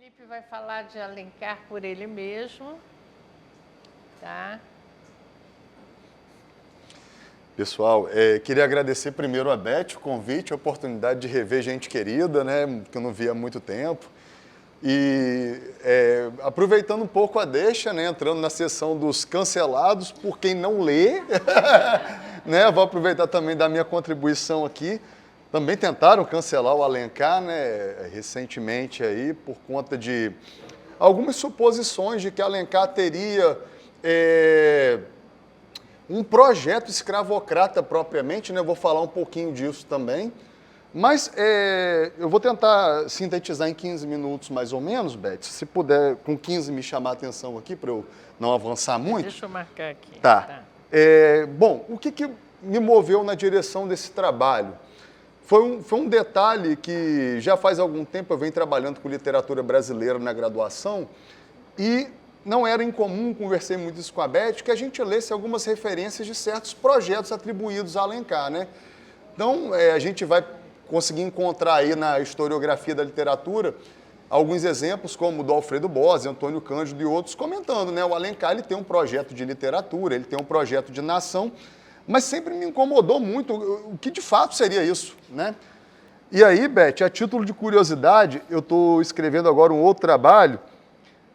Felipe vai falar de Alencar por ele mesmo, tá? Pessoal, queria agradecer primeiro a Beth o convite, a oportunidade de rever gente querida, né, que eu não via há muito tempo. E aproveitando um pouco a deixa, né, entrando na sessão dos cancelados por quem não lê, né, vou aproveitar também da minha contribuição aqui. Também tentaram cancelar o Alencar, né, recentemente aí, por conta de algumas suposições de que Alencar teria um projeto escravocrata propriamente, né, eu vou falar um pouquinho disso também. Mas eu vou tentar sintetizar em 15 minutos mais ou menos, Beth. Se puder, com 15, me chamar a atenção aqui para eu não avançar muito. Deixa eu marcar aqui. Tá. Bom, o que me moveu na direção desse trabalho? Foi um detalhe que já faz algum tempo eu venho trabalhando com literatura brasileira na graduação e não era incomum, conversei muito isso com a Beth, que a gente lesse algumas referências de certos projetos atribuídos a Alencar, né? Então, a gente vai conseguir encontrar aí na historiografia da literatura alguns exemplos, como o do Alfredo Bose, Antônio Cândido e outros, comentando, né? O Alencar ele tem um projeto de literatura, ele tem um projeto de nação, mas sempre me incomodou muito o que de fato seria isso, né? E aí, Beth, a título de curiosidade, eu estou escrevendo agora um outro trabalho,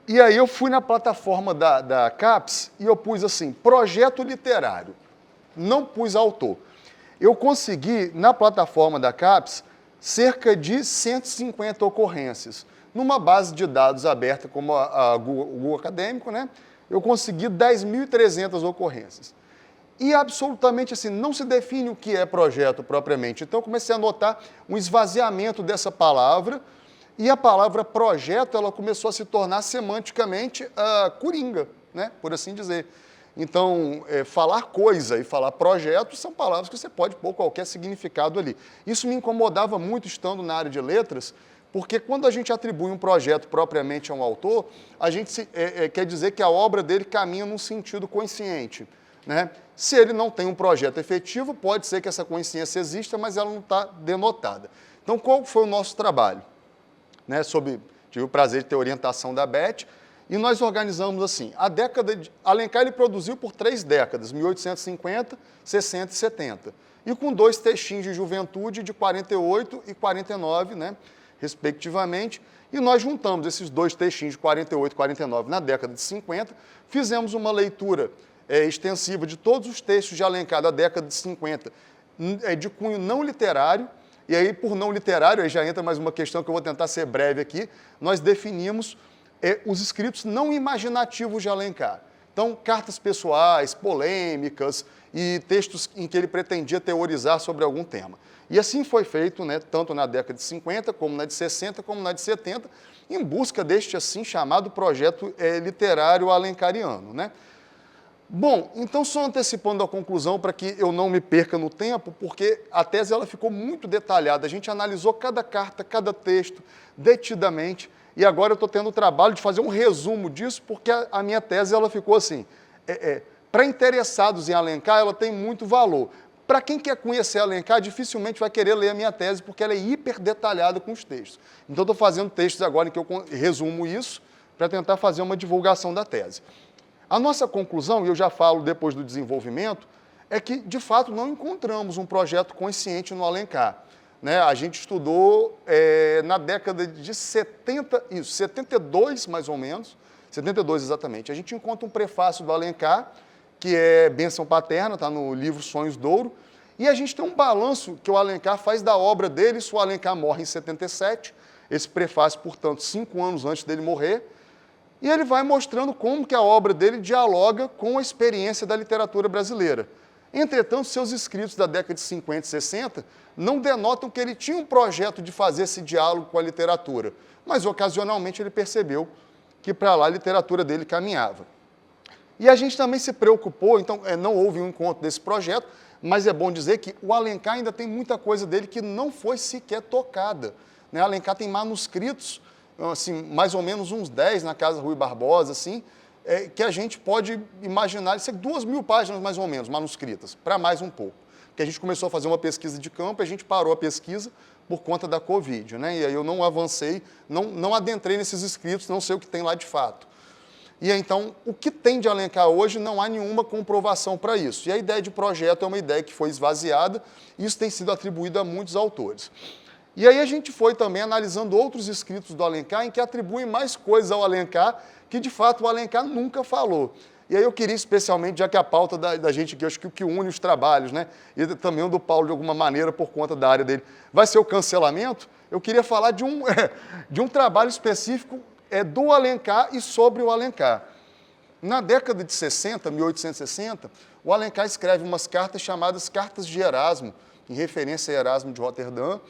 e aí eu fui na plataforma da CAPES e eu pus assim, projeto literário, não pus autor. Eu consegui, na plataforma da CAPES, cerca de 150 ocorrências. Numa base de dados aberta como o Google Acadêmico, né, eu consegui 10.300 ocorrências. E absolutamente assim, não se define o que é projeto propriamente. Então eu comecei a notar um esvaziamento dessa palavra e a palavra projeto ela começou a se tornar semanticamente coringa, né, por assim dizer. Então, falar coisa e falar projeto são palavras que você pode pôr qualquer significado ali. Isso me incomodava muito estando na área de letras, porque quando a gente atribui um projeto propriamente a um autor, a gente quer dizer que a obra dele caminha num sentido consciente, né? Se ele não tem um projeto efetivo, pode ser que essa consciência exista, mas ela não está denotada. Então, qual foi o nosso trabalho? Né, tive o prazer de ter orientação da Beth, e nós organizamos assim, Alencar ele produziu por 3 décadas, 1850, 60 e 70, e com 2 textinhos de juventude de 48 e 49, né, respectivamente, e nós juntamos esses 2 textinhos de 48 e 49 na década de 50, fizemos uma leitura extensiva de todos os textos de Alencar da década de 50, de cunho não literário. E aí, por não literário, aí já entra mais uma questão que eu vou tentar ser breve aqui, nós definimos os escritos não imaginativos de Alencar. Então, cartas pessoais, polêmicas e textos em que ele pretendia teorizar sobre algum tema. E assim foi feito, né, tanto na década de 50, como na de 60, como na de 70, em busca deste assim chamado projeto literário alencariano, né? Bom, então só antecipando a conclusão para que eu não me perca no tempo, porque a tese ela ficou muito detalhada, a gente analisou cada carta, cada texto, detidamente, e agora eu estou tendo o trabalho de fazer um resumo disso, porque a minha tese ela ficou assim, para interessados em Alencar, ela tem muito valor. Para quem quer conhecer Alencar, dificilmente vai querer ler a minha tese, porque ela é hiper detalhada com os textos. Então, estou fazendo textos agora em que eu resumo isso, para tentar fazer uma divulgação da tese. A nossa conclusão, e eu já falo depois do desenvolvimento, é que, de fato, não encontramos um projeto consciente no Alencar. Né? A gente estudou na década de 72 mais ou menos, 72 exatamente. A gente encontra um prefácio do Alencar, que é Bênção Paterna, está no livro Sonhos d'Ouro, e a gente tem um balanço que o Alencar faz da obra dele. O Alencar morre em 77, esse prefácio, portanto, 5 anos antes dele morrer, e ele vai mostrando como que a obra dele dialoga com a experiência da literatura brasileira. Entretanto, seus escritos da década de 50 e 60 não denotam que ele tinha um projeto de fazer esse diálogo com a literatura, mas ocasionalmente ele percebeu que para lá a literatura dele caminhava. E a gente também se preocupou, então não houve um encontro desse projeto, mas é bom dizer que o Alencar ainda tem muita coisa dele que não foi sequer tocada. Né? Alencar tem manuscritos, assim, mais ou menos uns 10 na Casa Rui Barbosa, assim, que a gente pode imaginar, isso é 2.000 páginas mais ou menos, manuscritas, para mais um pouco. Porque a gente começou a fazer uma pesquisa de campo, a gente parou a pesquisa por conta da Covid, né? E aí eu não avancei, não adentrei nesses escritos, não sei o que tem lá de fato. E aí, então, o que tem de Alencar hoje, não há nenhuma comprovação para isso. E a ideia de projeto é uma ideia que foi esvaziada, e isso tem sido atribuído a muitos autores. E aí a gente foi também analisando outros escritos do Alencar em que atribuem mais coisas ao Alencar que, de fato, o Alencar nunca falou. E aí eu queria especialmente, já que a pauta da gente aqui, acho que o que une os trabalhos, né, e também o do Paulo de alguma maneira por conta da área dele, vai ser o cancelamento, eu queria falar de um trabalho específico do Alencar e sobre o Alencar. Na década de 60, 1860, o Alencar escreve umas cartas chamadas Cartas de Erasmo, em referência a Erasmo de Roterdã,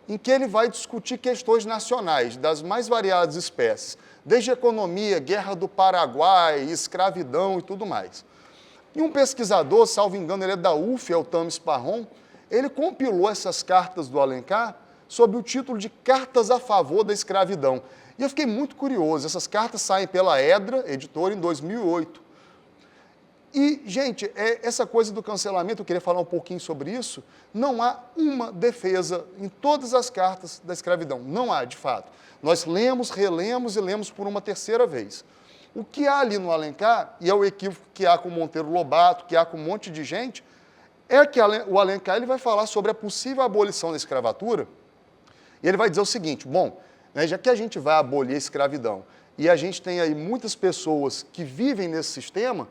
em que ele vai discutir questões nacionais, das mais variadas espécies, desde economia, guerra do Paraguai, escravidão e tudo mais. E um pesquisador, salvo engano, ele é da UF, é o Tames Parron, ele compilou essas cartas do Alencar sob o título de Cartas a Favor da Escravidão. E eu fiquei muito curioso, essas cartas saem pela Edra, editora, em 2008. E, gente, essa coisa do cancelamento, eu queria falar um pouquinho sobre isso, não há uma defesa em todas as cartas da escravidão, não há, de fato. Nós lemos, relemos e lemos por uma terceira vez. O que há ali no Alencar, e é o equívoco que há com Monteiro Lobato, que há com um monte de gente, é que o Alencar ele vai falar sobre a possível abolição da escravatura, e ele vai dizer o seguinte, bom, né, já que a gente vai abolir a escravidão, e a gente tem aí muitas pessoas que vivem nesse sistema,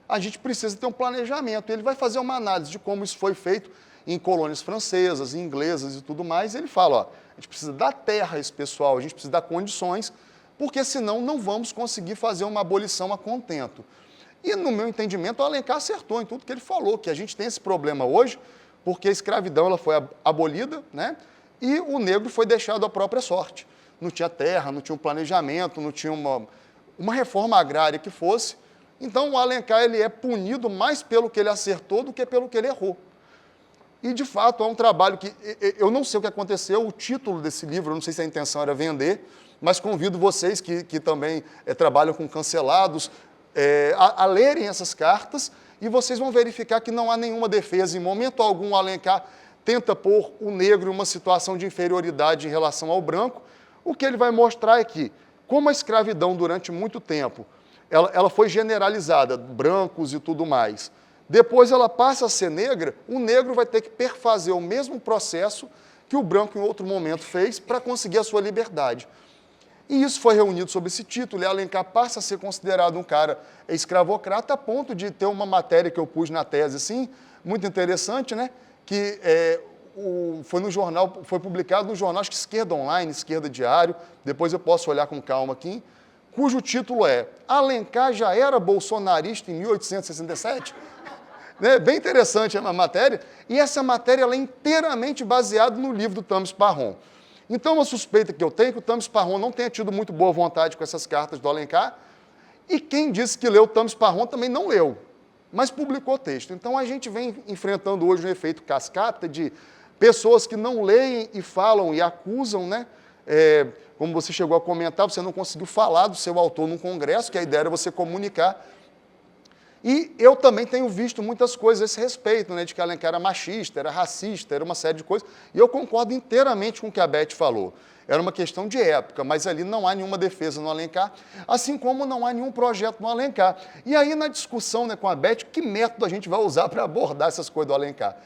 a gente precisa ter um planejamento. Ele vai fazer uma análise de como isso foi feito em colônias francesas, inglesas e tudo mais. Ele fala, ó, a gente precisa dar terra a esse pessoal, a gente precisa dar condições, porque senão não vamos conseguir fazer uma abolição a contento. E, no meu entendimento, o Alencar acertou em tudo que ele falou, que a gente tem esse problema hoje, porque a escravidão ela foi abolida, né? E o negro foi deixado à própria sorte. Não tinha terra, não tinha um planejamento, não tinha uma reforma agrária que fosse. Então, o Alencar ele é punido mais pelo que ele acertou do que pelo que ele errou. E, de fato, é um trabalho que... Eu não sei o que aconteceu, o título desse livro, eu não sei se a intenção era vender, mas convido vocês que também trabalham com cancelados a lerem essas cartas e vocês vão verificar que não há nenhuma defesa. Em momento algum, o Alencar tenta pôr o negro em uma situação de inferioridade em relação ao branco. O que ele vai mostrar é que, como a escravidão durante muito tempo ela foi generalizada, brancos e tudo mais. Depois ela passa a ser negra, o negro vai ter que perfazer o mesmo processo que o branco em outro momento fez para conseguir a sua liberdade. E isso foi reunido sob esse título, e Alencar passa a ser considerado um cara escravocrata a ponto de ter uma matéria que eu pus na tese, assim, muito interessante, né? Que foi no jornal, foi publicado no jornal, acho que Esquerda Online, Esquerda Diário, depois eu posso olhar com calma aqui, cujo título é Alencar já era bolsonarista em 1867? Né? Bem interessante a matéria, e essa matéria ela é inteiramente baseada no livro do Tames Parron. Então, uma suspeita que eu tenho é que o Tames Parron não tenha tido muito boa vontade com essas cartas do Alencar, e quem disse que leu o Tames Parron também não leu, mas publicou o texto. Então, a gente vem enfrentando hoje um efeito cascata de pessoas que não leem e falam e acusam, né? Como você chegou a comentar, você não conseguiu falar do seu autor num congresso, que a ideia era você comunicar. E eu também tenho visto muitas coisas a esse respeito, né, de que Alencar era machista, era racista, era uma série de coisas, e eu concordo inteiramente com o que a Beth falou. Era uma questão de época, mas ali não há nenhuma defesa no Alencar, assim como não há nenhum projeto no Alencar. E aí, na discussão, né, com a Beth, que método a gente vai usar para abordar essas coisas do Alencar?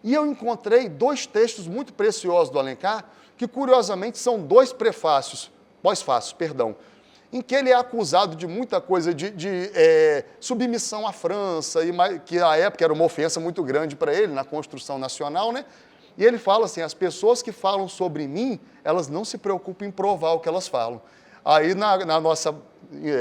E eu encontrei dois textos muito preciosos do Alencar, que, curiosamente, são dois pós-fácios, em que ele é acusado de muita coisa de submissão à França, que à época era uma ofensa muito grande para ele, na construção nacional, né? E ele fala assim, as pessoas que falam sobre mim, elas não se preocupam em provar o que elas falam. Aí,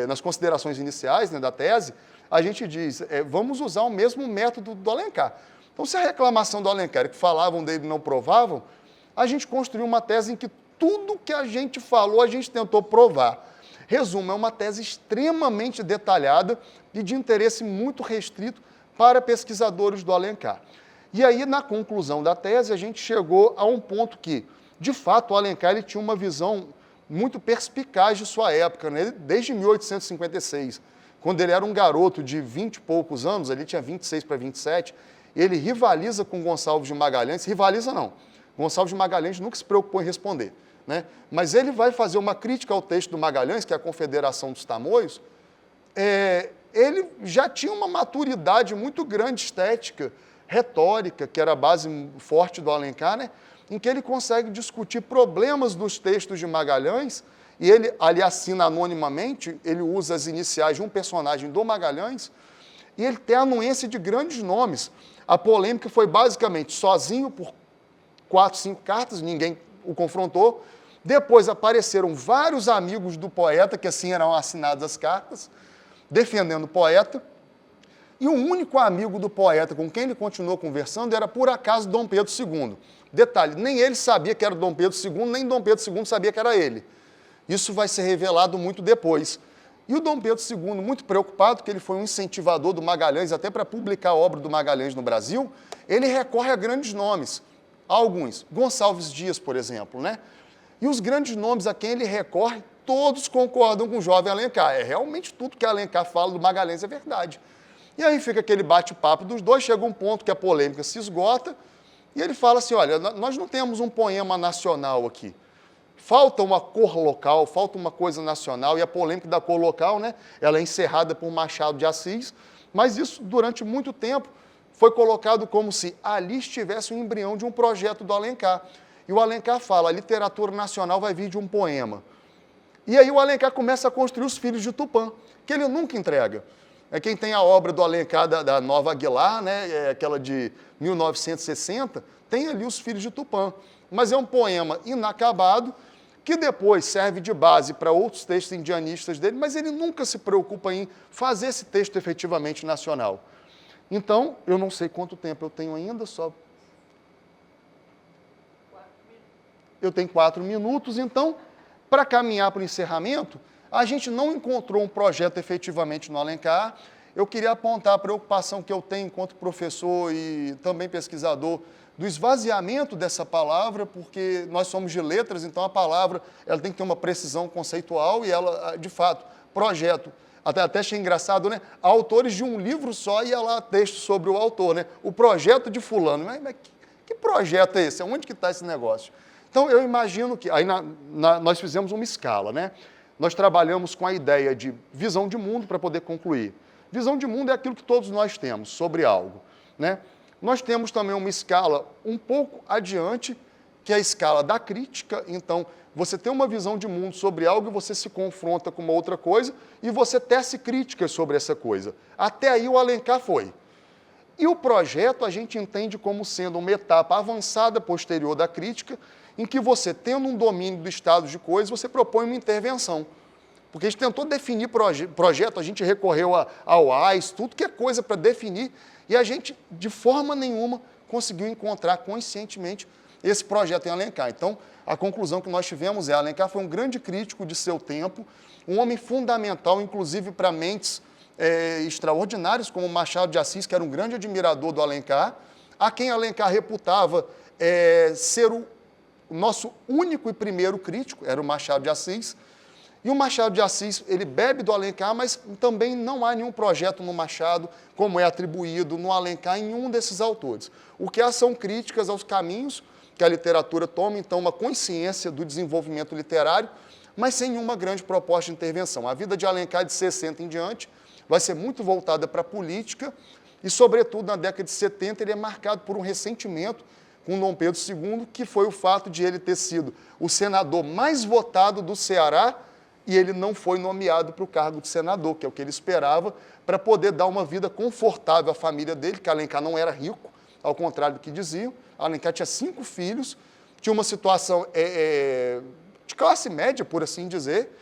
nas considerações iniciais, né, da tese, a gente diz, vamos usar o mesmo método do Alencar. Então, se a reclamação do Alencar é que falavam dele e não provavam, a gente construiu uma tese em que tudo que a gente falou, a gente tentou provar. Resumo, é uma tese extremamente detalhada e de interesse muito restrito para pesquisadores do Alencar. E aí, na conclusão da tese, a gente chegou a um ponto que, de fato, o Alencar ele tinha uma visão muito perspicaz de sua época, né? Desde 1856, quando ele era um garoto de 20 e poucos anos, ele tinha 26 para 27, ele rivaliza com Gonçalves de Magalhães, rivaliza não, Gonçalves de Magalhães nunca se preocupou em responder, né? Mas ele vai fazer uma crítica ao texto do Magalhães, que é a Confederação dos Tamoios. Ele já tinha uma maturidade muito grande estética, retórica, que era a base forte do Alencar, né? Em que ele consegue discutir problemas dos textos de Magalhães, e ele ali assina anonimamente, ele usa as iniciais de um personagem do Magalhães, e ele tem a anuência de grandes nomes. A polêmica foi basicamente sozinho por 4, 5 cartas, ninguém o confrontou. Depois apareceram vários amigos do poeta, que assim eram assinadas as cartas, defendendo o poeta. E o único amigo do poeta com quem ele continuou conversando era, por acaso, Dom Pedro II. Detalhe, nem ele sabia que era Dom Pedro II, nem Dom Pedro II sabia que era ele. Isso vai ser revelado muito depois. E o Dom Pedro II, muito preocupado, que ele foi um incentivador do Magalhães, até para publicar a obra do Magalhães no Brasil, ele recorre a grandes nomes, alguns. Gonçalves Dias, por exemplo, né? E os grandes nomes a quem ele recorre, todos concordam com o jovem Alencar. Realmente tudo que Alencar fala do Magalhães é verdade. E aí fica aquele bate-papo dos dois, chega um ponto que a polêmica se esgota, e ele fala assim, olha, nós não temos um poema nacional aqui. Falta uma cor local, falta uma coisa nacional, e a polêmica da cor local, né, ela é encerrada por Machado de Assis, mas isso, durante muito tempo, foi colocado como se ali estivesse um embrião de um projeto do Alencar. E o Alencar fala, a literatura nacional vai vir de um poema. E aí o Alencar começa a construir os Filhos de Tupã, que ele nunca entrega. Quem tem a obra do Alencar da Nova Aguilar, né, aquela de 1960, tem ali os Filhos de Tupã. Mas é um poema inacabado, que depois serve de base para outros textos indianistas dele, mas ele nunca se preocupa em fazer esse texto efetivamente nacional. Então, eu não sei quanto tempo eu tenho ainda, só... Eu tenho 4 minutos, então, para caminhar para o encerramento, a gente não encontrou um projeto efetivamente no Alencar. Eu queria apontar a preocupação que eu tenho enquanto professor e também pesquisador do esvaziamento dessa palavra, porque nós somos de letras, então a palavra ela tem que ter uma precisão conceitual e ela, de fato, projeto. Até achei engraçado, né? Autores de um livro só e lá texto sobre o autor, né? O projeto de fulano. Mas que projeto é esse? Onde que está esse negócio? Então, eu imagino que... Aí nós fizemos uma escala, né? Nós trabalhamos com a ideia de visão de mundo para poder concluir. Visão de mundo é aquilo que todos nós temos sobre algo, né? Nós temos também uma escala um pouco adiante, que é a escala da crítica. Então, você tem uma visão de mundo sobre algo e você se confronta com uma outra coisa e você tece críticas sobre essa coisa. Até aí o Alencar foi. E o projeto a gente entende como sendo uma etapa avançada posterior da crítica, em que você, tendo um domínio do estado de coisas, você propõe uma intervenção. Porque a gente tentou definir projeto, a gente recorreu ao AIS, tudo que é coisa para definir, e a gente, de forma nenhuma, conseguiu encontrar conscientemente esse projeto em Alencar. Então, a conclusão que nós tivemos é: Alencar foi um grande crítico de seu tempo, um homem fundamental, inclusive para mentes extraordinárias, como Machado de Assis, que era um grande admirador do Alencar, a quem Alencar reputava ser o nosso único e primeiro crítico, era o Machado de Assis. E o Machado de Assis, ele bebe do Alencar, mas também não há nenhum projeto no Machado, como é atribuído no Alencar, em nenhum desses autores. O que há são críticas aos caminhos que a literatura toma, então uma consciência do desenvolvimento literário, mas sem nenhuma grande proposta de intervenção. A vida de Alencar, de 60 em diante, vai ser muito voltada para a política e, sobretudo, na década de 70, ele é marcado por um ressentimento com Dom Pedro II, que foi o fato de ele ter sido o senador mais votado do Ceará e ele não foi nomeado para o cargo de senador, que é o que ele esperava, para poder dar uma vida confortável à família dele, que Alencar não era rico, ao contrário do que diziam. Alencar tinha 5 filhos, tinha uma situação de classe média, por assim dizer,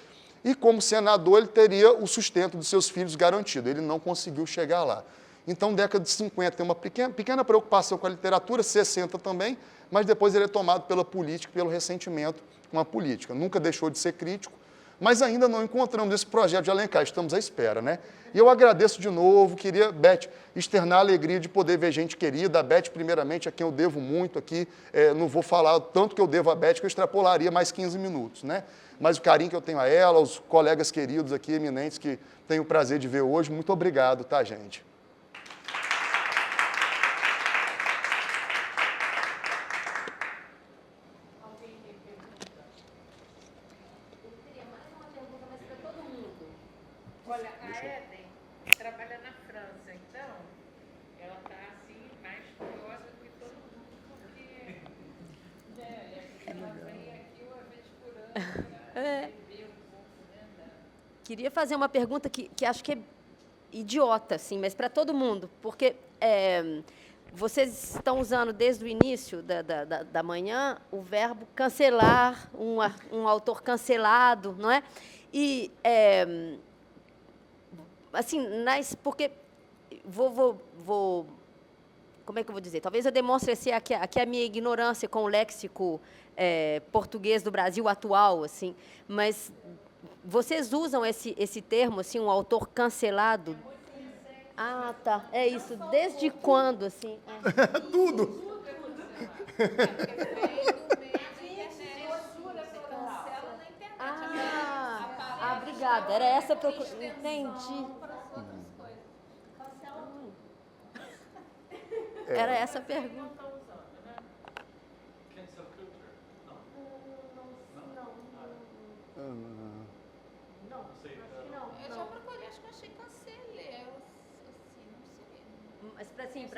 e como senador ele teria o sustento dos seus filhos garantido. Ele não conseguiu chegar lá. Então, década de 50 tem uma pequena preocupação com a literatura, 60 também, mas depois ele é tomado pela política, pelo ressentimento com a política. Nunca deixou de ser crítico, mas ainda não encontramos esse projeto de Alencar, estamos à espera, né? E eu agradeço de novo, queria, Beth, externar a alegria de poder ver gente querida. A Beth, primeiramente, a quem eu devo muito aqui, não vou falar tanto que eu devo a Beth, que eu extrapolaria mais 15 minutos, né? Mas o carinho que eu tenho a ela, os colegas queridos aqui, eminentes, que tenho o prazer de ver hoje, muito obrigado, tá, gente? Olha, a Eden trabalha na França, então ela está assim mais curiosa do que todo mundo, porque ela vem aqui uma vez por ano para ver um pouco, né? Queria fazer uma pergunta que acho que é idiota, assim, mas para todo mundo, porque vocês estão usando desde o início da manhã o verbo cancelar, um autor cancelado, não é? E, assim, porque como é que eu vou dizer? Talvez eu demonstre assim, aqui a minha ignorância com o léxico português do Brasil atual, assim, mas vocês usam esse termo, assim, um autor cancelado? Ah, tá. É isso. Desde quando, assim? Tudo! Obrigada. Era essa a procura. Entendi. Era essa a pergunta. Eu já procurei, acho que eu achei cancelei, assim, não sei. Mas, assim,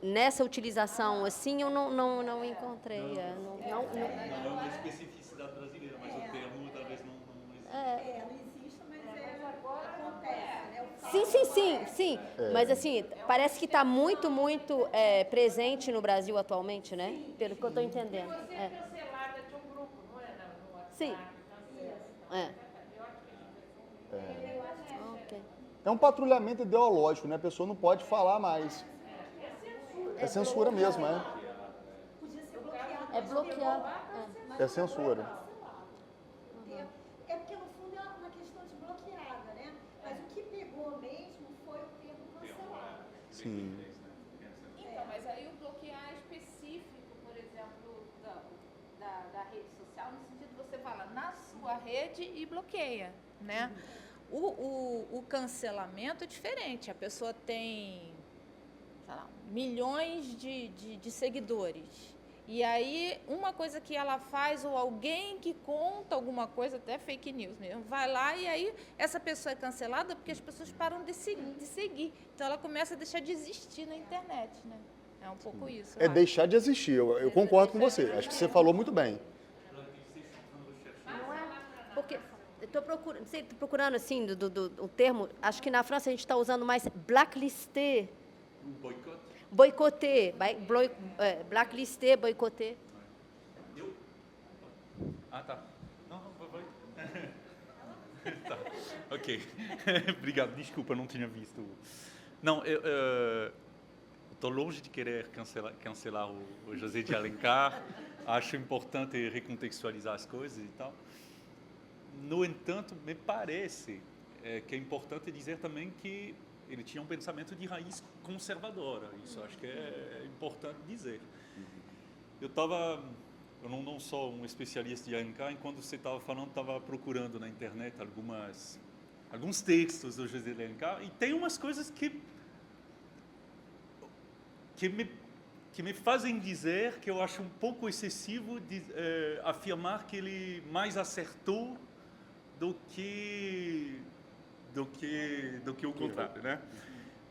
nessa utilização, assim, eu não encontrei. Não é uma especificidade brasileira, mas o termo talvez não existe. Não existe, mas acontece, né? Sim. Mas, assim, parece que está muito presente no Brasil atualmente, né? Pelo que eu estou entendendo. Você é cancelada de um grupo, não é? No WhatsApp, Sim. Ok. É um patrulhamento ideológico, né? A pessoa não pode falar mais. É censura mesmo, é. Podia ser bloqueado. É bloquear. É censura. É porque, no fundo, é uma questão de bloqueada, né? Mas o que pegou mesmo foi o termo cancelado. Sim. Então, mas aí o bloquear específico, por exemplo, da rede social, no sentido de você fala na sua rede e bloqueia, né? O cancelamento é diferente. A pessoa tem, sei lá, milhões de seguidores. E aí, uma coisa que ela faz, ou alguém que conta alguma coisa, até fake news mesmo, vai lá e aí essa pessoa é cancelada porque as pessoas param de seguir. Então, ela começa a deixar de existir na internet, né? É um pouco isso. É deixar de existir. Eu concordo com você. Acho que você falou muito bem. Porque eu estou procurando, assim, o termo, acho que na França a gente está usando mais blacklister. Boicote. Boicoter, blacklister, boicoter. Ah, tá. Não, vai. Tá, ok. Obrigado, desculpa, não tinha visto. Não, eu estou longe de querer cancelar o José de Alencar. Acho importante recontextualizar as coisas e tal. No entanto, me parece que é importante dizer também que ele tinha um pensamento de raiz conservadora. Isso acho que é importante dizer. Eu não sou um especialista de Alencar, enquanto você estava falando, estava procurando na internet alguns textos do José de Alencar, e tem umas coisas que me fazem dizer que eu acho um pouco excessivo afirmar que ele mais acertou do que o contrário, né?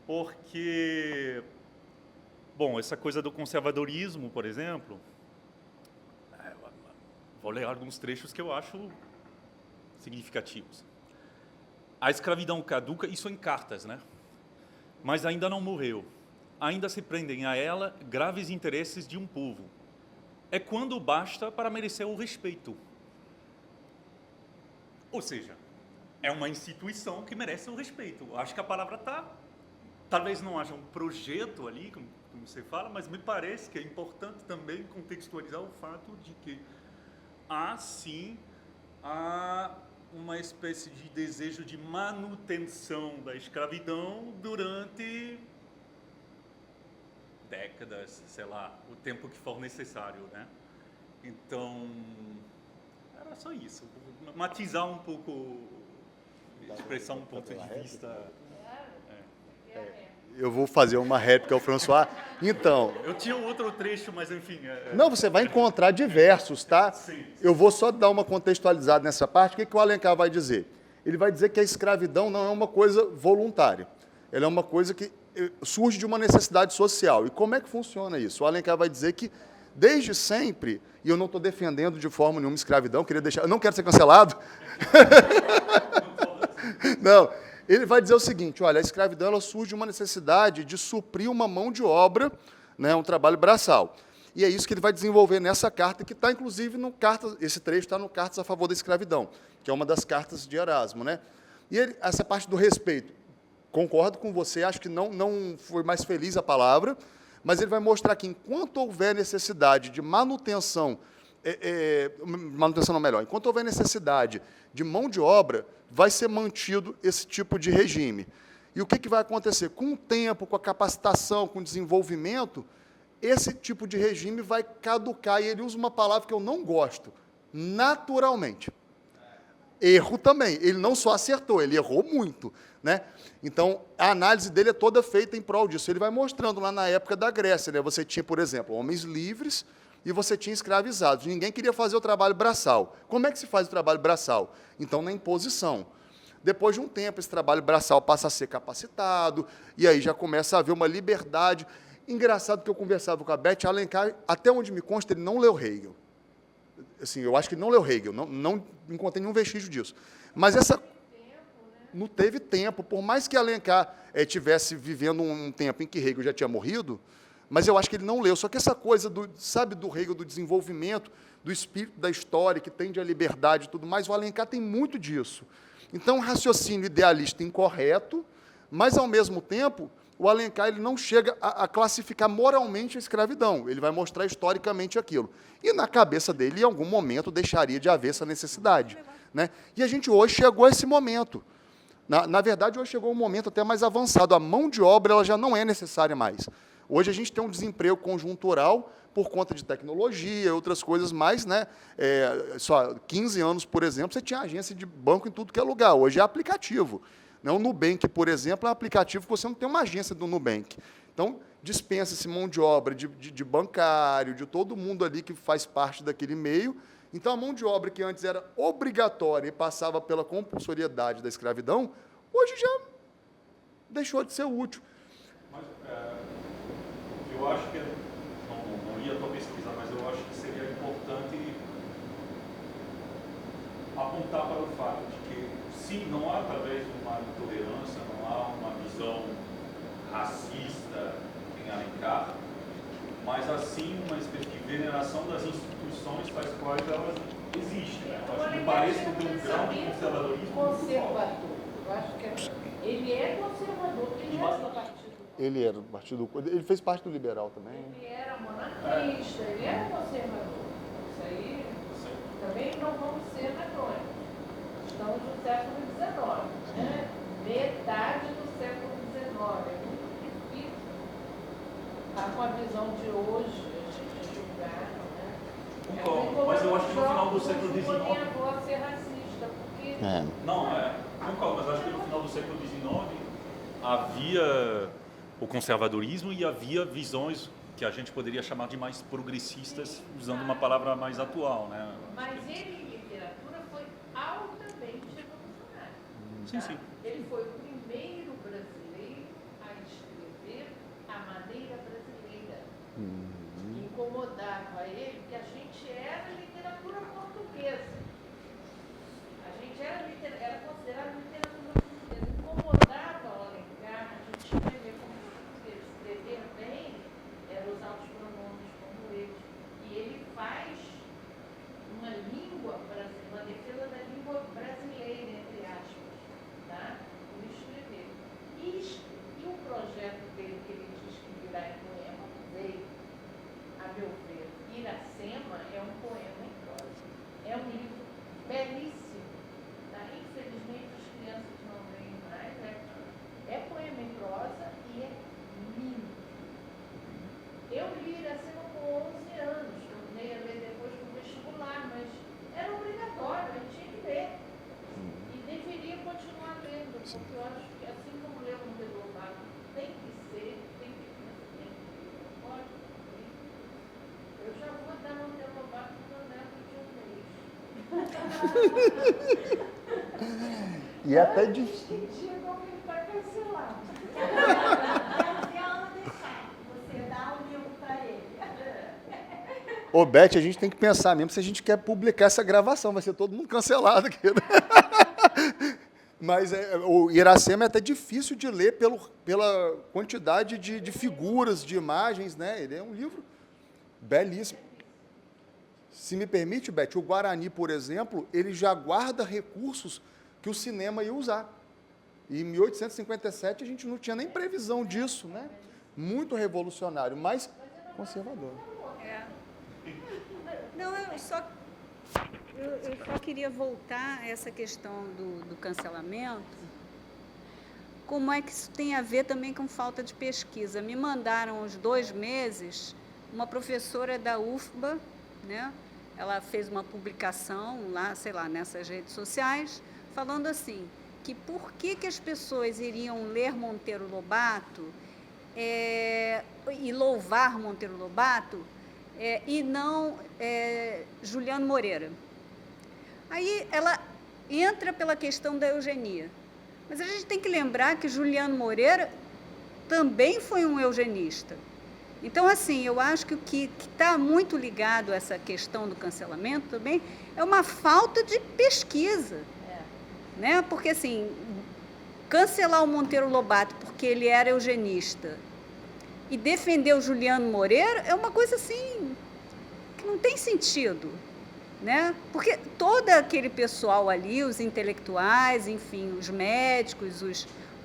Porque, bom, essa coisa do conservadorismo, por exemplo, vou ler alguns trechos que eu acho significativos. A escravidão caduca, isso em cartas, né? Mas ainda não morreu. Ainda se prendem a ela graves interesses de um povo. É quando basta para merecer o respeito. Ou seja, é uma instituição que merece o respeito. Acho que a palavra está... Talvez não haja um projeto ali, como você fala, mas me parece que é importante também contextualizar o fato de que há uma espécie de desejo de manutenção da escravidão durante décadas, sei lá, o tempo que for necessário, né? Então, era só isso. Matizar um pouco, expressar um ponto de vista. Eu vou fazer uma réplica ao François. Então... Eu tinha um outro trecho, mas enfim... Não, você vai encontrar diversos, tá? Sim. Eu vou só dar uma contextualizada nessa parte. O que o Alencar vai dizer? ele vai dizer que a escravidão não é uma coisa voluntária. Ela é uma coisa que surge de uma necessidade social. E como é que funciona isso? O Alencar vai dizer que, desde sempre, e eu não estou defendendo de forma nenhuma escravidão, eu não quero ser cancelado. Não, ele vai dizer o seguinte, olha, a escravidão ela surge de uma necessidade de suprir uma mão de obra, né, um trabalho braçal. E é isso que ele vai desenvolver nessa carta, que está, inclusive, no carta, esse trecho está no Cartas a Favor da Escravidão, que é uma das cartas de Erasmo. Né? E ele, essa parte do respeito, concordo com você, acho que não foi mais feliz a palavra, mas ele vai mostrar que, enquanto houver necessidade de manutenção, enquanto houver necessidade de mão de obra, vai ser mantido esse tipo de regime. E o que vai acontecer? Com o tempo, com a capacitação, com o desenvolvimento, esse tipo de regime vai caducar, e ele usa uma palavra que eu não gosto, naturalmente. Erro também, ele não só acertou, ele errou muito. Né? Então, a análise dele é toda feita em prol disso. Ele vai mostrando lá na época da Grécia, né? Você tinha, por exemplo, homens livres e você tinha escravizados. Ninguém queria fazer o trabalho braçal. Como é que se faz o trabalho braçal? Então, na imposição. Depois de um tempo, esse trabalho braçal passa a ser capacitado, e aí já começa a haver uma liberdade. Engraçado que eu conversava com a Beth Alencar, até onde me consta, ele não leu Hegel. Assim, eu acho que ele não leu Hegel, não encontrei nenhum vestígio disso. Mas essa... Não teve tempo, por mais que Alencar tivesse vivendo um tempo em que Hegel já tinha morrido, mas eu acho que ele não leu. Só que essa coisa, do Hegel, do desenvolvimento, do espírito da história, que tende à liberdade e tudo mais, o Alencar tem muito disso. Então, um raciocínio idealista incorreto, mas, ao mesmo tempo, o Alencar ele não chega a classificar moralmente a escravidão, ele vai mostrar historicamente aquilo. E, na cabeça dele, em algum momento, deixaria de haver essa necessidade. Né? E a gente hoje chegou a esse momento. Na verdade, hoje chegou um momento até mais avançado. A mão de obra ela já não é necessária mais. Hoje a gente tem um desemprego conjuntural por conta de tecnologia, outras coisas mais. Né? Só 15 anos, por exemplo, você tinha agência de banco em tudo que é lugar. Hoje é aplicativo. Né? O Nubank, por exemplo, é um aplicativo que você não tem uma agência do Nubank. Então, dispensa-se mão de obra de bancário, de todo mundo ali que faz parte daquele meio. Então, a mão de obra que antes era obrigatória e passava pela compulsoriedade da escravidão, hoje já deixou de ser útil. Mas eu acho que, não ia para pesquisar, mas eu acho que seria importante apontar para o fato de que, sim, não há, através de uma intolerância, não há uma visão racista em Alencar, mas, assim, uma espécie de veneração das instituições tais quais elas existem. Né? Eu acho que parece que tem um grau de conservadorismo. Conservador. Eu acho que ele é conservador, ele é do partido. Ele era do partido... Ele fez parte do liberal também. Ele era monarquista, ele era conservador. Isso aí também não vamos ser anacrônicos. Estamos no século XIX, né? Metade do século XIX. É muito difícil. Com a visão de hoje, a gente julgar, né? Concordo, mas eu acho que no final do século XIX... Não tem a voz ser racista, porque... Não, concordo, mas acho que no final do século XIX havia o conservadorismo e havia visões que a gente poderia chamar de mais progressistas, usando uma palavra mais atual, né? Mas ele, em literatura, foi altamente revolucionário. Sim, sim. Ele foi o primeiro brasileiro a escrever a maneira brasileira. Incomodava ele que a gente era literatura portuguesa. A gente era considerada literatura portuguesa. Incomodava o Alencar a gente escrever como português. Escrever bem era usar os pronomes como eles. E ele faz uma língua brasileira, uma defesa da língua brasileira, entre aspas, tá? Por escrever. E o projeto dele, que ele diz que virá em poema, veio, a meu ver, Iracema é um poema em prosa. É um livro belíssimo. Tá? Infelizmente, as crianças não veem mais. É poema em prosa e é lindo. Eu li Iracema com 11 anos. Tornei a ler depois do vestibular, mas era obrigatório, a gente tinha que ler. E deveria continuar lendo, porque eu acho que, assim como leu no Redobrado, tem que ser, tem que ler, não pode ler. Eu já vou dar no Redobrado no neto de um mês. E é até difícil. Que digam que está cancelado. Quero ver a Ana deixar. Você dá o livro para ele. Ô, Beth, a gente tem que pensar mesmo se a gente quer publicar essa gravação. Vai ser todo mundo cancelado aqui. Né? Mas o Iracema é até difícil de ler pela quantidade de figuras, de imagens, né? Ele é um livro belíssimo. Se me permite, Beth, o Guarani, por exemplo, ele já guarda recursos que o cinema ia usar. E em 1857 a gente não tinha nem previsão disso, né? Muito revolucionário, mas conservador. Não, eu só queria voltar a essa questão do cancelamento. Como é que isso tem a ver também com falta de pesquisa? Me mandaram uns 2 meses uma professora da UFBA, né? Ela fez uma publicação lá, sei lá, nessas redes sociais, falando assim, que por que as pessoas iriam ler Monteiro Lobato e louvar Monteiro Lobato e não Juliano Moreira. Aí ela entra pela questão da eugenia. Mas a gente tem que lembrar que Juliano Moreira também foi um eugenista. Então, assim, eu acho que o que está muito ligado a essa questão do cancelamento também é uma falta de pesquisa. Né? Porque, assim, cancelar o Monteiro Lobato porque ele era eugenista e defender o Juliano Moreira é uma coisa, assim, que não tem sentido. Né? Porque todo aquele pessoal ali, os intelectuais, enfim, os médicos,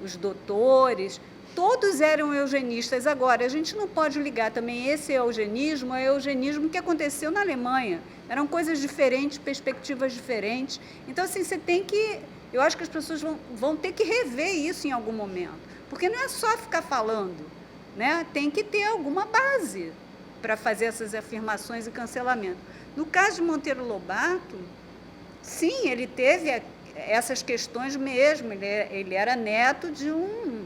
os doutores, todos eram eugenistas. Agora, a gente não pode ligar também esse eugenismo ao eugenismo que aconteceu na Alemanha. Eram coisas diferentes, perspectivas diferentes. Então, assim, você tem que... Eu acho que as pessoas vão ter que rever isso em algum momento. Porque não é só ficar falando, né? Tem que ter alguma base para fazer essas afirmações e cancelamento. No caso de Monteiro Lobato, sim, ele teve essas questões mesmo. Ele era neto de um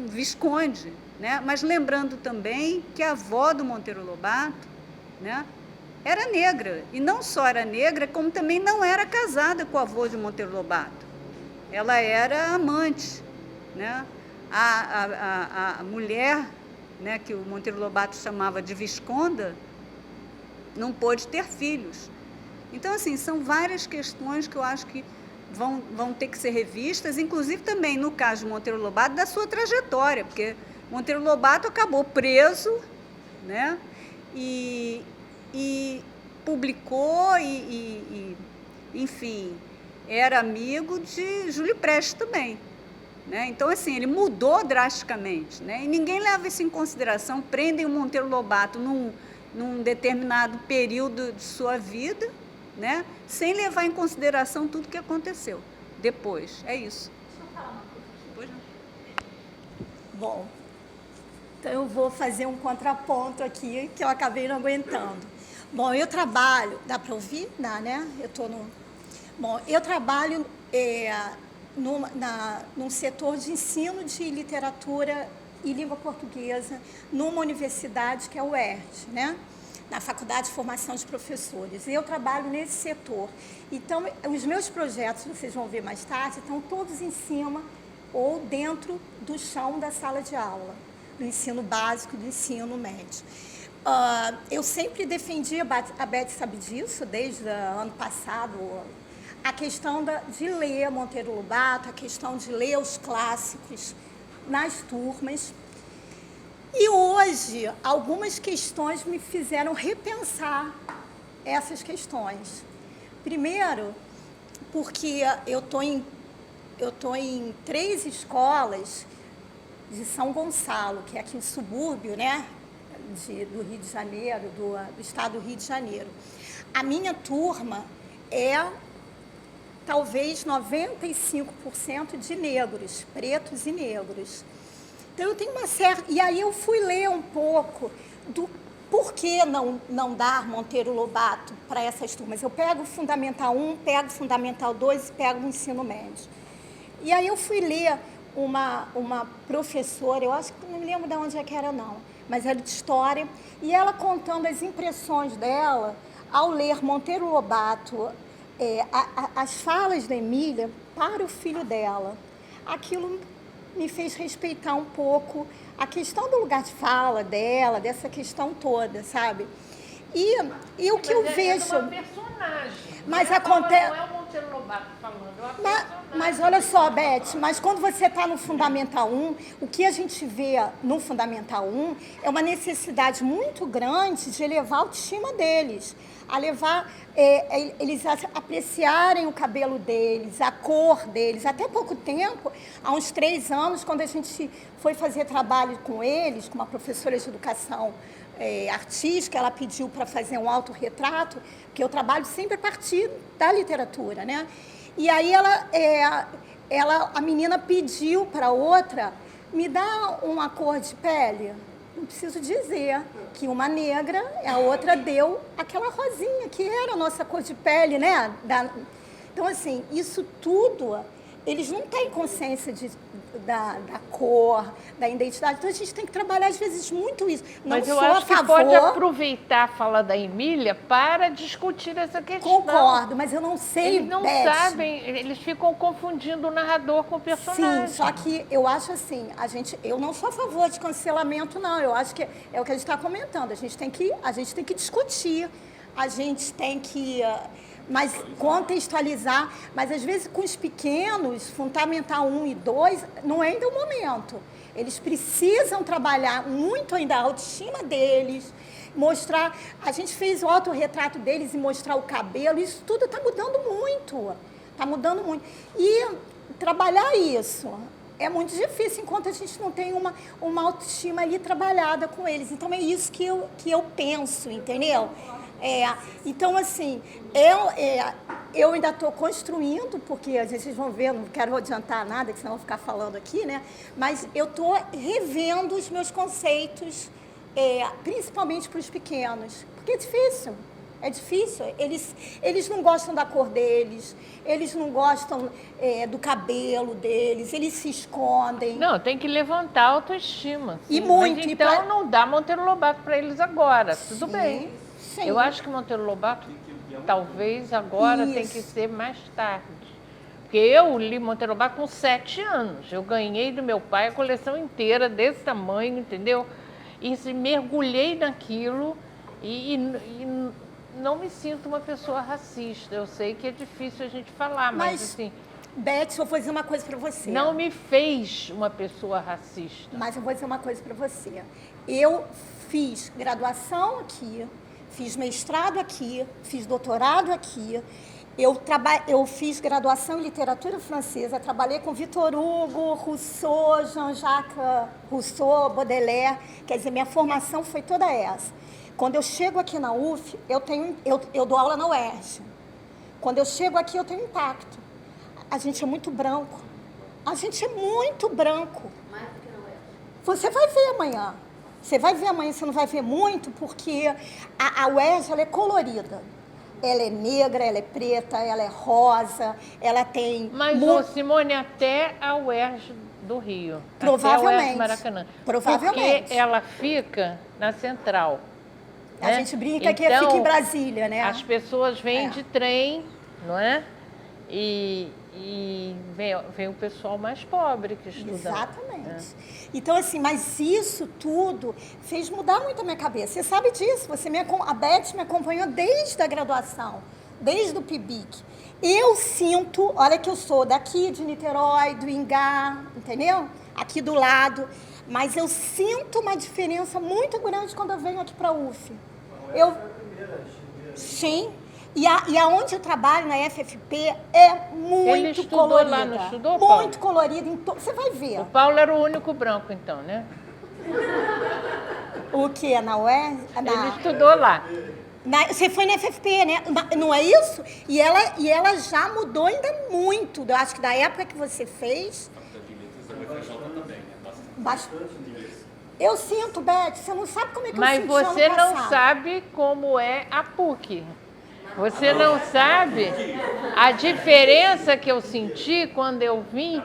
visconde, né? Mas lembrando também que a avó do Monteiro Lobato, né, era negra. E não só era negra, como também não era casada com o avô de Monteiro Lobato. Ela era amante, né? A mulher, né, que o Monteiro Lobato chamava de visconda, não pôde ter filhos. Então, assim, são várias questões que eu acho que vão ter que ser revistas, inclusive também, no caso de Monteiro Lobato, da sua trajetória, porque Monteiro Lobato acabou preso, né? E publicou enfim, era amigo de Júlio Prestes também. Né? Então, assim, ele mudou drasticamente, né? E ninguém leva isso em consideração, prendem o Monteiro Lobato num determinado período de sua vida, né? Sem levar em consideração tudo que aconteceu depois. É isso. Deixa eu falar uma coisa. Depois não. Bom, então eu vou fazer um contraponto aqui que eu acabei não aguentando. Bom, eu trabalho... Dá para ouvir? Dá, né? Eu estou no... Bom, eu trabalho num setor de ensino de literatura e língua portuguesa numa universidade que é o UERJ, né? Na Faculdade de Formação de Professores. E eu trabalho nesse setor. Então, os meus projetos, vocês vão ver mais tarde, estão todos em cima ou dentro do chão da sala de aula, do ensino básico, do ensino médio. Eu sempre defendi, a Beth sabe disso, desde o ano passado, a questão de ler Monteiro Lobato, a questão de ler os clássicos nas turmas. E hoje, algumas questões me fizeram repensar essas questões. Primeiro, porque eu estou em 3 escolas de São Gonçalo, que é aqui no subúrbio, né, do Rio de Janeiro, do estado do Rio de Janeiro. A minha turma é talvez 95% de negros, pretos e negros. Então, eu tenho uma certa... E aí eu fui ler um pouco do por que não dar Monteiro Lobato para essas turmas. Eu pego o Fundamental 1, pego o Fundamental 2 e pego o ensino médio. E aí eu fui ler uma professora, eu acho que não me lembro de onde é que era, não, mas era de história, e ela contando as impressões dela ao ler Monteiro Lobato as falas da Emília para o filho dela, aquilo me fez respeitar um pouco a questão do lugar de fala dela, dessa questão toda, sabe? E o que eu vejo... É uma personagem. Mas não é acontece... Não é o Monteiro Lobato falando, é uma Mas, personagem. olha só, Beth, mas quando você está no Fundamental 1, o que a gente vê no Fundamental 1 é uma necessidade muito grande de elevar a autoestima deles, a levar eles a apreciarem o cabelo deles, a cor deles. Até pouco tempo, há uns 3 anos, quando a gente foi fazer trabalho com eles, com uma professora de educação artística, ela pediu para fazer um autorretrato, porque eu trabalho sempre a partir da literatura, né? E aí a menina pediu para a outra, me dá uma cor de pele. Não preciso dizer que uma negra, a outra deu aquela rosinha, que era a nossa cor de pele, né? Então, assim, isso tudo, eles não têm consciência da cor, da identidade. Então, a gente tem que trabalhar, às vezes, muito isso. Não Mas eu sou acho a favor, que pode aproveitar a fala da Emília para discutir essa questão. concordo, mas eu não sei, Eles não Beth. sabem, eles ficam confundindo o narrador com o personagem. Sim, só que eu acho assim, eu não sou a favor de cancelamento, não. Eu acho que é o que a gente está comentando. A gente tem que discutir, a gente tem que mas contextualizar. Mas às vezes com os pequenos, Fundamental 1 e 2, não é ainda o momento. Eles precisam trabalhar muito ainda a autoestima deles, mostrar. A gente fez o autorretrato deles e mostrar o cabelo, isso tudo está mudando muito. Está mudando muito. E trabalhar isso é muito difícil enquanto a gente não tem uma autoestima ali trabalhada com eles. Então, é isso que eu penso, entendeu? Então, assim, eu ainda estou construindo, porque às vezes vocês vão ver, não quero adiantar nada, que senão eu vou ficar falando aqui, né? Mas eu estou revendo os meus conceitos, principalmente para os pequenos, porque é difícil. É difícil. Eles não gostam da cor deles, eles não gostam do cabelo deles, eles se escondem. Não, tem que levantar a autoestima. E sim. muito, Mas, e então pra- não dá Monteiro Lobato para eles agora. Tudo Sim, bem. sim. Eu acho que Monteiro Lobato talvez agora tem que Isso. ser mais tarde. Porque eu li Monteiro Lobato com 7 anos. Eu ganhei do meu pai a coleção inteira desse tamanho, entendeu? E mergulhei naquilo e não me sinto uma pessoa racista. Eu sei que é difícil a gente falar, mas assim, Beth, eu vou dizer uma coisa para você. não me fez uma pessoa racista. Mas eu vou dizer uma coisa para você. Eu fiz graduação aqui, fiz mestrado aqui, fiz doutorado aqui. Eu fiz graduação em literatura francesa, trabalhei com Victor Hugo, Rousseau, Jean-Jacques Rousseau, Baudelaire. Quer dizer, minha formação foi toda essa. Quando eu chego aqui na UF, eu dou aula na UERJ. Quando eu chego aqui, eu tenho impacto. A gente é muito branco. A gente é muito branco. Mais do que na UERJ. Você vai ver amanhã. Você vai ver amanhã, você não vai ver muito, porque a UERJ ela é colorida. Ela é negra, ela é preta, ela é rosa, ela tem... Mas, ô, Simone, até a UERJ do Rio. Provavelmente. Até a UERJ Maracanã. Provavelmente. Porque ela fica na Central. A né? gente brinca que Então, fica em Brasília, né? As pessoas vêm de trem, não é? E vem o pessoal mais pobre que estuda. Exatamente. Então, assim, mas isso tudo fez mudar muito a minha cabeça. Você sabe disso, a Beth me acompanhou desde a graduação, desde o PIBIC. Eu sinto, olha que eu sou daqui de Niterói, do Ingá, entendeu? Aqui do lado, mas eu sinto uma diferença muito grande quando eu venho aqui para a UF. Sim. E aonde eu trabalho, na FFP, é muito Ele estudou colorida. lá, não estudou, Paulo? Muito colorida. Você vai ver. O Paulo era o único branco, então, né? O que? Na UERJ? Ele estudou lá. Você foi na FFP, né? Não é isso? E ela já mudou ainda muito. Eu acho que da época que você fez... Bastante. Eu sinto, Beth, você não sabe como é que Mas eu senti você ano não passado. sabe como é a PUC. Você não sabe a diferença que eu senti quando eu vim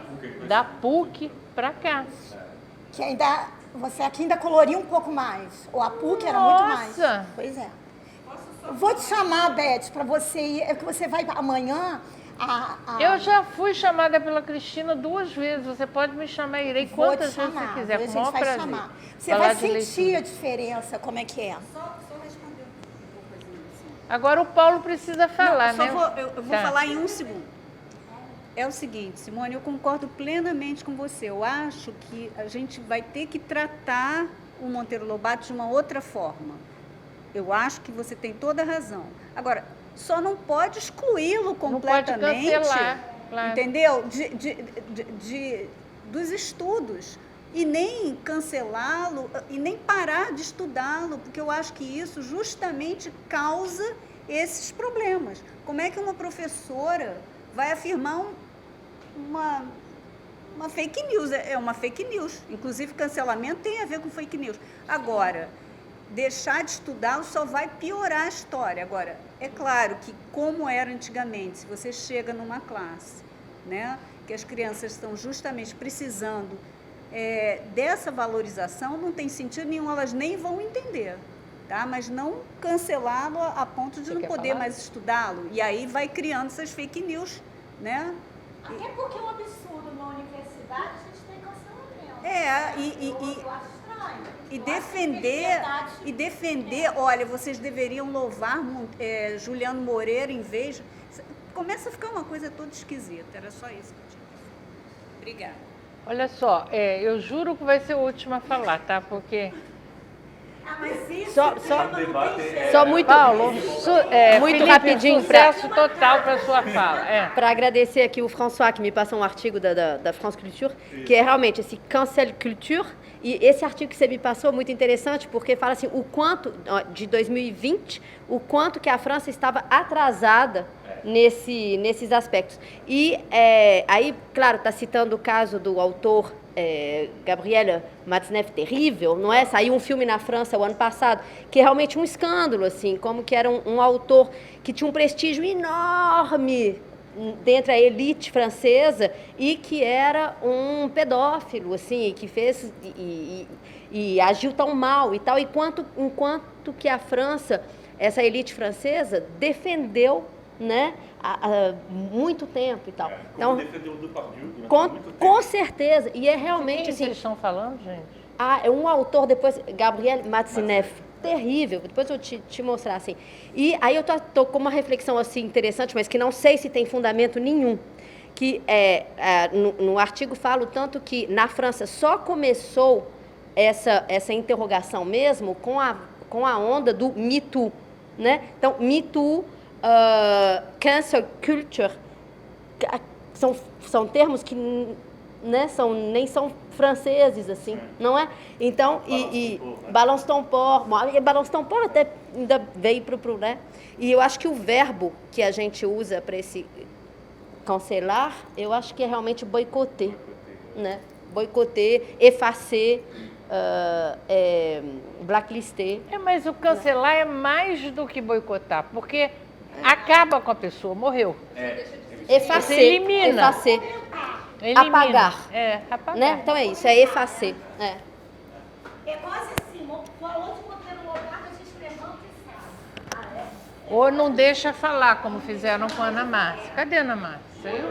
da PUC para cá. Que você aqui ainda coloria um pouco mais. Ou a PUC era muito mais. Nossa! Pois é. Posso Vou te chamar, Beth, para você ir. É que você vai amanhã. Eu já fui chamada pela Cristina 2 vezes. Você pode me chamar, irei quantas vezes você quiser, com o maior prazer. Você Falar vai de sentir leitura. a diferença, como é que é. Agora o Paulo precisa falar, Não, né? eu vou Tá. falar em 1 segundo. É o seguinte, Simone, eu concordo plenamente com você. Eu acho que a gente vai ter que tratar o Monteiro Lobato de uma outra forma. Eu acho que você tem toda a razão. Agora, só não pode excluí-lo completamente, Não pode cancelar, claro. entendeu? Dos estudos. E nem cancelá-lo, e nem parar de estudá-lo, porque eu acho que isso justamente causa esses problemas. Como é que uma professora vai afirmar uma fake news? É uma fake news. Inclusive, cancelamento tem a ver com fake news. Agora, deixar de estudá-lo só vai piorar a história. Agora, é claro que, como era antigamente, se você chega numa classe, né, que as crianças estão justamente precisando dessa valorização, não tem sentido nenhum, elas nem vão entender, tá? Mas não cancelá-lo a ponto de não poder mais estudá-lo. E aí vai criando essas fake news, né? Até porque é um absurdo na universidade a gente tem cancelamento. Eu acho estranho. E defender, olha, vocês deveriam louvar Juliano Moreira em vez... Começa a ficar uma coisa toda esquisita, era só isso que eu tinha que dizer. Obrigada. Olha só, eu juro que vai ser o último a falar, tá? Porque... Mas isso Só muito, Paulo, muito Felipe, rapidinho sucesso total para sua fala. para agradecer aqui o François, que me passou um artigo da France Culture, que é realmente esse cancel culture. E esse artigo que você me passou é muito interessante, porque fala assim, o quanto, de 2020, o quanto que a França estava atrasada nesses aspectos. E aí, claro, está citando o caso do autor Gabriel Matzneff, terrível, não é? Saiu um filme na França o ano passado, que é realmente um escândalo, assim, como que era um autor que tinha um prestígio enorme dentro da elite francesa e que era um pedófilo, assim, que fez e agiu tão mal e tal, enquanto que a França, essa elite francesa, defendeu, né, há muito tempo e tal. Então, defendeu o Depardieu durante muito tempo. com certeza, e é realmente Quem assim, vocês estão falando, gente? é um autor depois, Gabriel Matzneff, terrível, depois eu te mostrar assim. E aí eu tô com uma reflexão assim interessante, mas que não sei se tem fundamento nenhum, que no artigo falo tanto que na França só começou essa interrogação mesmo com a onda do Me Too, né? Então, Me Too, cancel culture, são termos que, né, nem são franceses, assim, não é? Então, Balance ton port, Balance ton port até ainda veio pro, né? E eu acho que o verbo que a gente usa para esse cancelar, eu acho que é realmente boicoter, né? Boicoter, effacer, blacklister. Mas o cancelar é mais do que boicotar, porque acaba com a pessoa, morreu. Effacer, Você elimina. effacer. Elimina. Apagar. Apagar. Né? Então é isso, é effacer. é quase assim, falou de Monteiro Lobato, a gente levanta e sai. Ou não deixa falar, como fizeram com a Ana Márcia. Cadê a Ana Márcia? Saiu?